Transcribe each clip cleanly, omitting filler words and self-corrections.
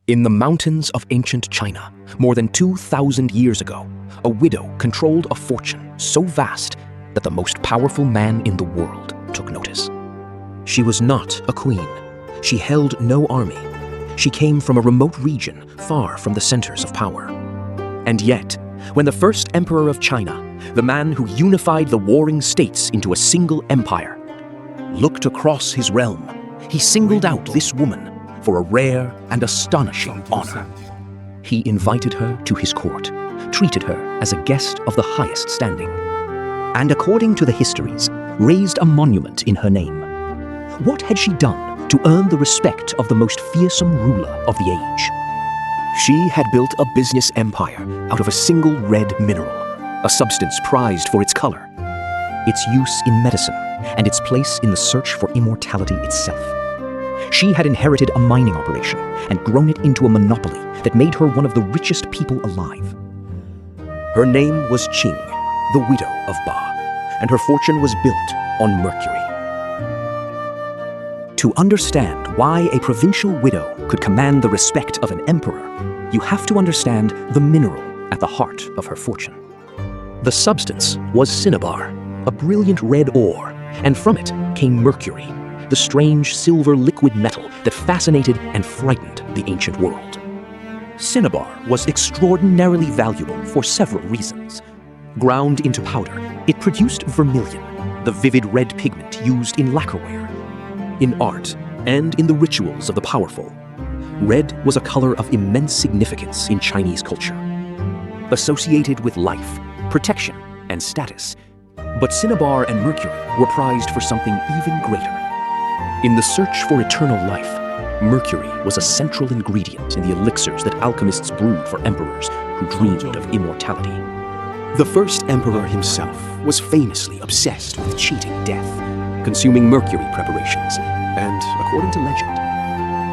In the mountains of ancient China, more than 2,000 years ago, a widow controlled a fortune so vast that the most powerful man in the world took notice. She was not a queen. She held no army. She came from a remote region far from the centers of power. And yet, when the first emperor of China, the man who unified the warring states into a single empire, looked across his realm, he singled out this woman for a rare and astonishing honor. He invited her to his court, treated her as a guest of the highest standing, and according to the histories, raised a monument in her name. What had she done to earn the respect of the most fearsome ruler of the age? She had built a business empire out of a single red mineral, a substance prized for its color, its use in medicine, and its place in the search for immortality itself. She had inherited a mining operation and grown it into a monopoly that made her one of the richest people alive. Her name was Qing, the widow of Ba, and her fortune was built on Mercury. To understand why a provincial widow could command the respect of an emperor, you have to understand the mineral at the heart of her fortune. The substance was cinnabar, a brilliant red ore, and from it came Mercury, the strange silver liquid metal that fascinated and frightened the ancient world. Cinnabar was extraordinarily valuable for several reasons. Ground into powder, it produced vermilion, the vivid red pigment used in lacquerware, in art, and in the rituals of the powerful. Red was a color of immense significance in Chinese culture, associated with life, protection, and status. But cinnabar and mercury were prized for something even greater. In the search for eternal life, mercury was a central ingredient in the elixirs that alchemists brewed for emperors who dreamed of immortality. The first emperor himself was famously obsessed with cheating death, consuming mercury preparations, and, according to legend,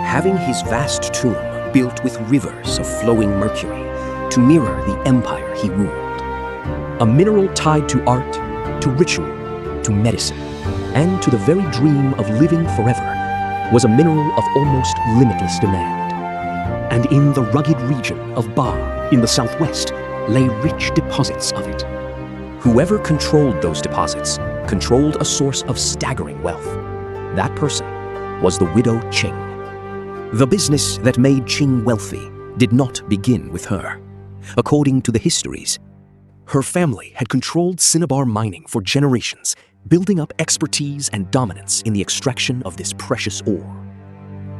having his vast tomb built with rivers of flowing mercury to mirror the empire he ruled. A mineral tied to art, to ritual, to medicine, and to the very dream of living forever was a mineral of almost limitless demand. And in the rugged region of Ba, in the southwest, lay rich deposits of it. Whoever controlled those deposits controlled a source of staggering wealth. That person was the widow Qing. The business that made Qing wealthy did not begin with her. According to the histories, her family had controlled cinnabar mining for generations, building up expertise and dominance in the extraction of this precious ore.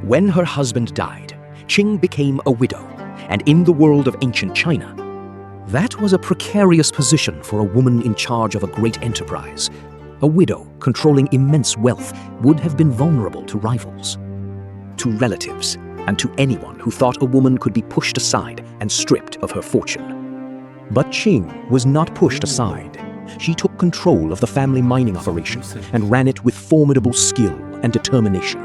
When her husband died, Qing became a widow, and in the world of ancient China, that was a precarious position for a woman in charge of a great enterprise. A widow controlling immense wealth would have been vulnerable to rivals, to relatives, and to anyone who thought a woman could be pushed aside and stripped of her fortune. But Qing was not pushed aside. She took control of the family mining operation and ran it with formidable skill and determination.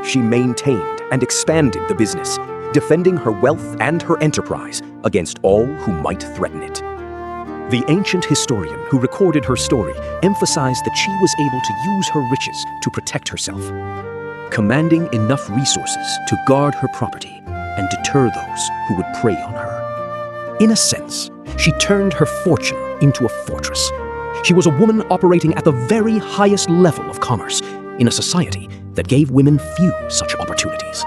She maintained and expanded the business, defending her wealth and her enterprise against all who might threaten it. The ancient historian who recorded her story emphasized that she was able to use her riches to protect herself, commanding enough resources to guard her property and deter those who would prey on her. In a sense, she turned her fortune into a fortress. She was a woman operating at the very highest level of commerce in a society that gave women few such opportunities.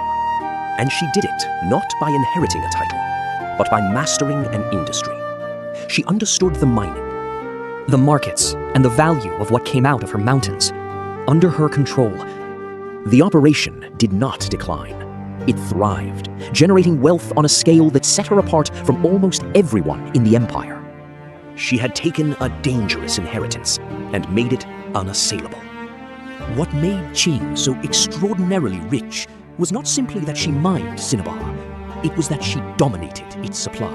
And she did it not by inheriting a title, but by mastering an industry. She understood the mining, the markets, and the value of what came out of her mountains. Under her control, the operation did not decline. It thrived, generating wealth on a scale that set her apart from almost everyone in the empire. She had taken a dangerous inheritance and made it unassailable. What made Qing so extraordinarily rich was not simply that she mined cinnabar, it was that she dominated its supply.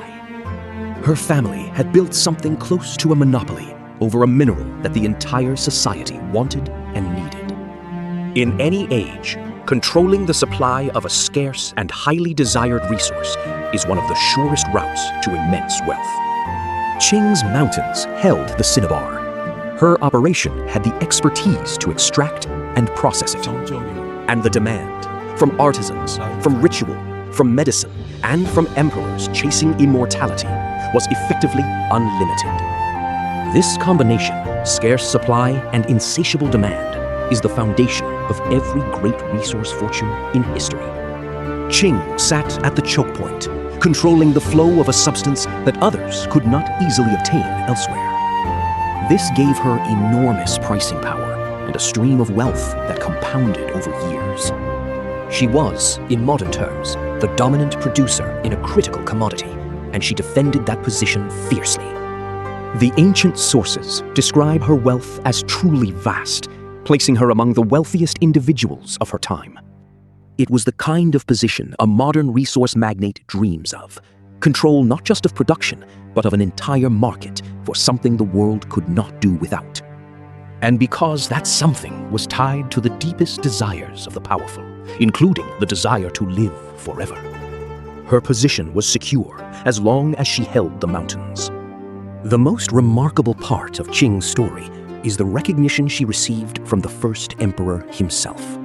Her family had built something close to a monopoly over a mineral that the entire society wanted and needed. In any age, controlling the supply of a scarce and highly desired resource is one of the surest routes to immense wealth. Qing's mountains held the cinnabar. Her operation had the expertise to extract and process it. And the demand, from artisans, from ritual, from medicine, and from emperors chasing immortality, was effectively unlimited. This combination, scarce supply and insatiable demand, is the foundation of every great resource fortune in history. Qing sat at the choke point, controlling the flow of a substance that others could not easily obtain elsewhere. This gave her enormous pricing power and a stream of wealth that compounded over years. She was, in modern terms, the dominant producer in a critical commodity, and she defended that position fiercely. The ancient sources describe her wealth as truly vast, placing her among the wealthiest individuals of her time. It was the kind of position a modern resource magnate dreams of. Control not just of production, but of an entire market for something the world could not do without. And because that something was tied to the deepest desires of the powerful, including the desire to live forever. Her position was secure as long as she held the mountains. The most remarkable part of Qing's story is the recognition she received from the first emperor himself.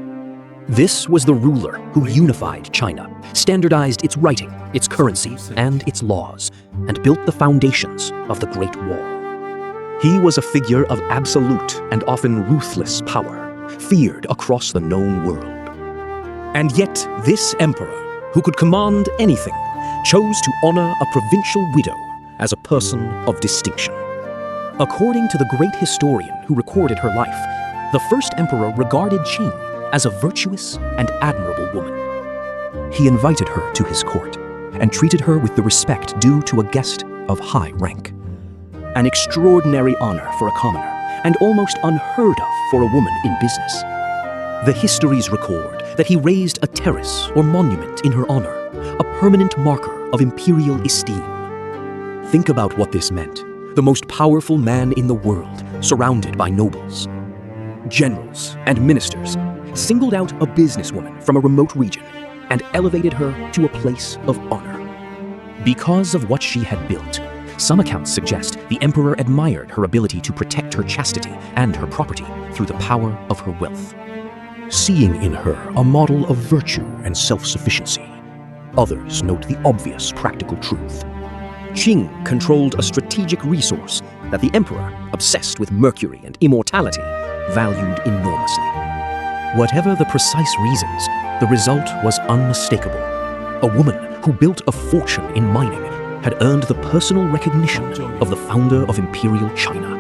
This was the ruler who unified China, standardized its writing, its currency, and its laws, and built the foundations of the Great Wall. He was a figure of absolute and often ruthless power, feared across the known world. And yet, this emperor, who could command anything, chose to honor a provincial widow as a person of distinction. According to the great historian who recorded her life, the first emperor regarded Qing as a virtuous and admirable woman. He invited her to his court and treated her with the respect due to a guest of high rank. An extraordinary honor for a commoner, and almost unheard of for a woman in business. The histories record that he raised a terrace or monument in her honor, a permanent marker of imperial esteem. Think about what this meant. The most powerful man in the world, surrounded by nobles, generals, and ministers, singled out a businesswoman from a remote region and elevated her to a place of honor. Because of what she had built, some accounts suggest the emperor admired her ability to protect her chastity and her property through the power of her wealth, seeing in her a model of virtue and self-sufficiency. Others note the obvious practical truth. Qing controlled a strategic resource that the emperor, obsessed with Mercury and immortality, valued enormously. Whatever the precise reasons, the result was unmistakable. A woman who built a fortune in mining had earned the personal recognition of the founder of imperial China.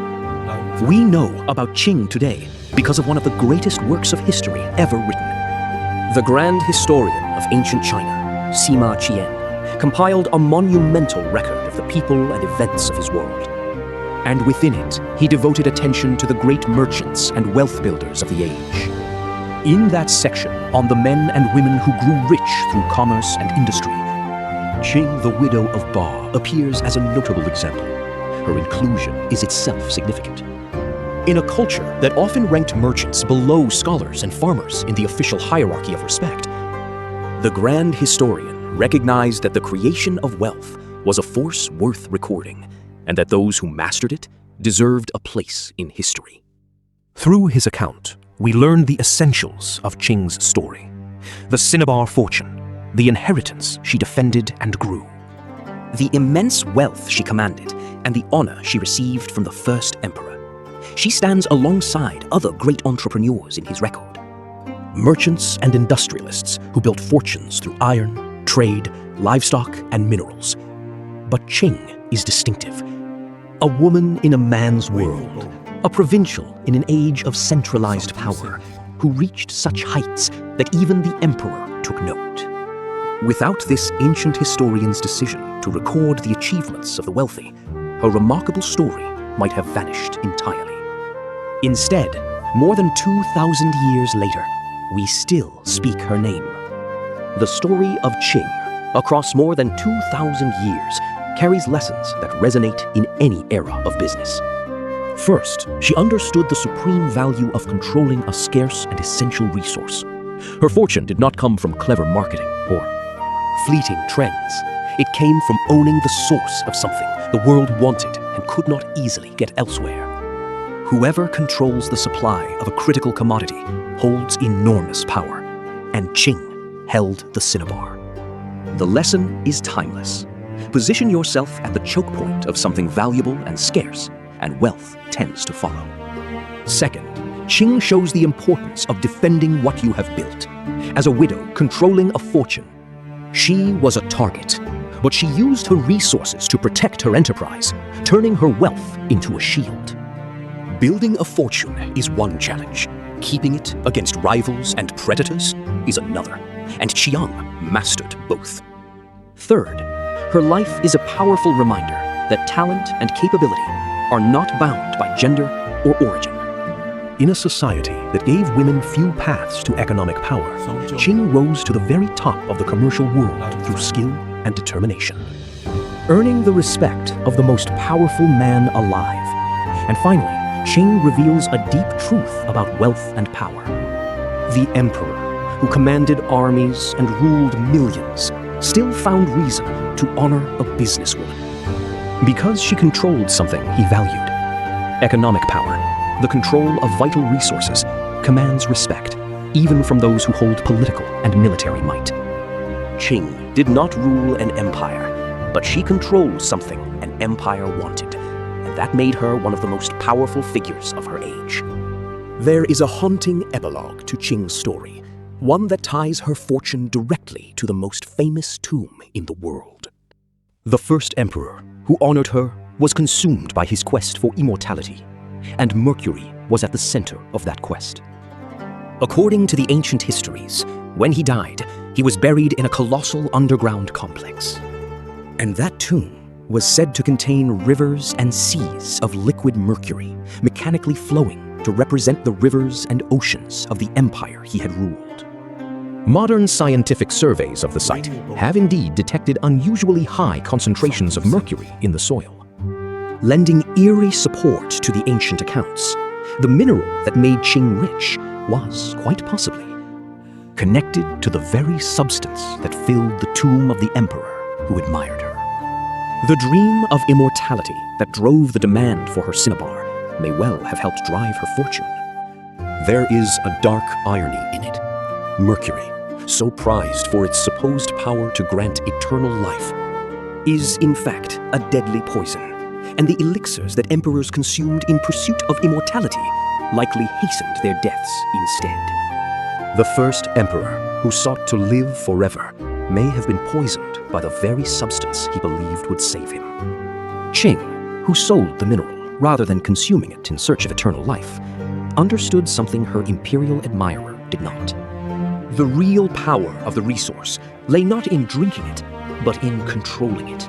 We know about Qing today because of one of the greatest works of history ever written. The grand historian of ancient China, Sima Qian, compiled a monumental record of the people and events of his world. And within it, he devoted attention to the great merchants and wealth builders of the age. In that section on the men and women who grew rich through commerce and industry, Qing, the widow of Ba, appears as a notable example. Her inclusion is itself significant. In a culture that often ranked merchants below scholars and farmers in the official hierarchy of respect, the grand historian recognized that the creation of wealth was a force worth recording, and that those who mastered it deserved a place in history. Through his account, we learn the essentials of Qing's story, the cinnabar fortune, the inheritance she defended and grew, the immense wealth she commanded, and the honor she received from the first emperor. She stands alongside other great entrepreneurs in his record, merchants and industrialists who built fortunes through iron, trade, livestock, and minerals. But Qing is distinctive. A woman in a man's world, a provincial in an age of centralized power, who reached such heights that even the emperor took note. Without this ancient historian's decision to record the achievements of the wealthy, her remarkable story might have vanished entirely. Instead, more than 2,000 years later, we still speak her name. The story of Qing, across more than 2,000 years, carries lessons that resonate in any era of business. First, she understood the supreme value of controlling a scarce and essential resource. Her fortune did not come from clever marketing or fleeting trends. It came from owning the source of something the world wanted and could not easily get elsewhere. Whoever controls the supply of a critical commodity holds enormous power, and Qing held the cinnabar. The lesson is timeless. Position yourself at the choke point of something valuable and scarce, and wealth tends to follow. Second, Qing shows the importance of defending what you have built. As a widow controlling a fortune, she was a target, but she used her resources to protect her enterprise, turning her wealth into a shield. Building a fortune is one challenge. Keeping it against rivals and predators is another, and Qiang mastered both. Third, her life is a powerful reminder that talent and capability are not bound by gender or origin. In a society that gave women few paths to economic power, Qing rose to the very top of the commercial world through skill and determination, earning the respect of the most powerful man alive. And finally, Qing reveals a deep truth about wealth and power. The emperor, who commanded armies and ruled millions, still found reason to honor a businesswoman. Because she controlled something he valued. Economic power, the control of vital resources, commands respect, even from those who hold political and military might. Qing did not rule an empire, but she controlled something an empire wanted, and that made her one of the most powerful figures of her age. There is a haunting epilogue to Qing's story, one that ties her fortune directly to the most famous tomb in the world. The first emperor who honored her was consumed by his quest for immortality, and Mercury was at the center of that quest. According to the ancient histories, when he died, he was buried in a colossal underground complex. And that tomb was said to contain rivers and seas of liquid mercury, mechanically flowing to represent the rivers and oceans of the empire he had ruled. Modern scientific surveys of the site have indeed detected unusually high concentrations of mercury in the soil, lending eerie support to the ancient accounts. The mineral that made Qing rich was, quite possibly, connected to the very substance that filled the tomb of the emperor who admired her. The dream of immortality that drove the demand for her cinnabar may well have helped drive her fortune. There is a dark irony in it. Mercury, so prized for its supposed power to grant eternal life, is in fact a deadly poison, and the elixirs that emperors consumed in pursuit of immortality likely hastened their deaths instead. The first emperor who sought to live forever may have been poisoned by the very substance he believed would save him. Qing, who sold the mineral rather than consuming it in search of eternal life, understood something her imperial admirer did not. The real power of the resource lay not in drinking it, but in controlling it.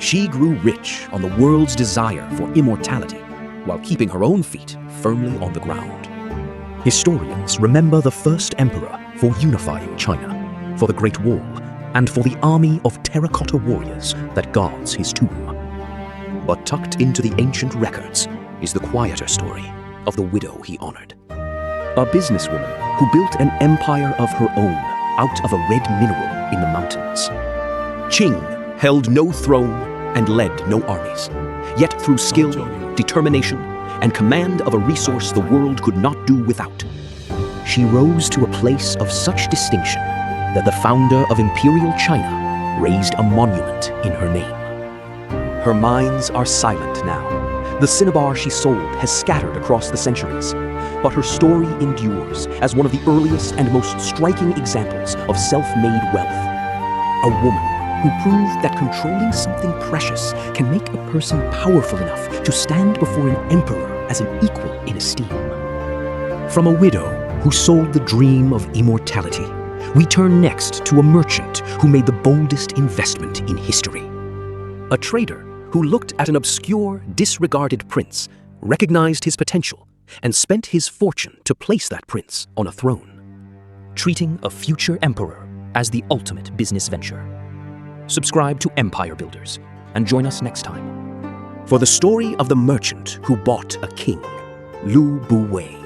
She grew rich on the world's desire for immortality, while keeping her own feet firmly on the ground. Historians remember the first emperor for unifying China, for the Great Wall, and for the army of terracotta warriors that guards his tomb. But tucked into the ancient records is the quieter story of the widow he honored. A businesswoman who built an empire of her own out of a red mineral in the mountains. Qing held no throne and led no armies, yet through skill, determination, and command of a resource the world could not do without, she rose to a place of such distinction that the founder of Imperial China raised a monument in her name. Her mines are silent now. The cinnabar she sold has scattered across the centuries, but her story endures as one of the earliest and most striking examples of self-made wealth. A woman who proved that controlling something precious can make a person powerful enough to stand before an emperor as an equal in esteem. From a widow who sold the dream of immortality, we turn next to a merchant who made the boldest investment in history. A trader who looked at an obscure, disregarded prince, recognized his potential, and spent his fortune to place that prince on a throne, treating a future emperor as the ultimate business venture. Subscribe to Empire Builders and join us next time for the story of the merchant who bought a king, Lu Bu Wei.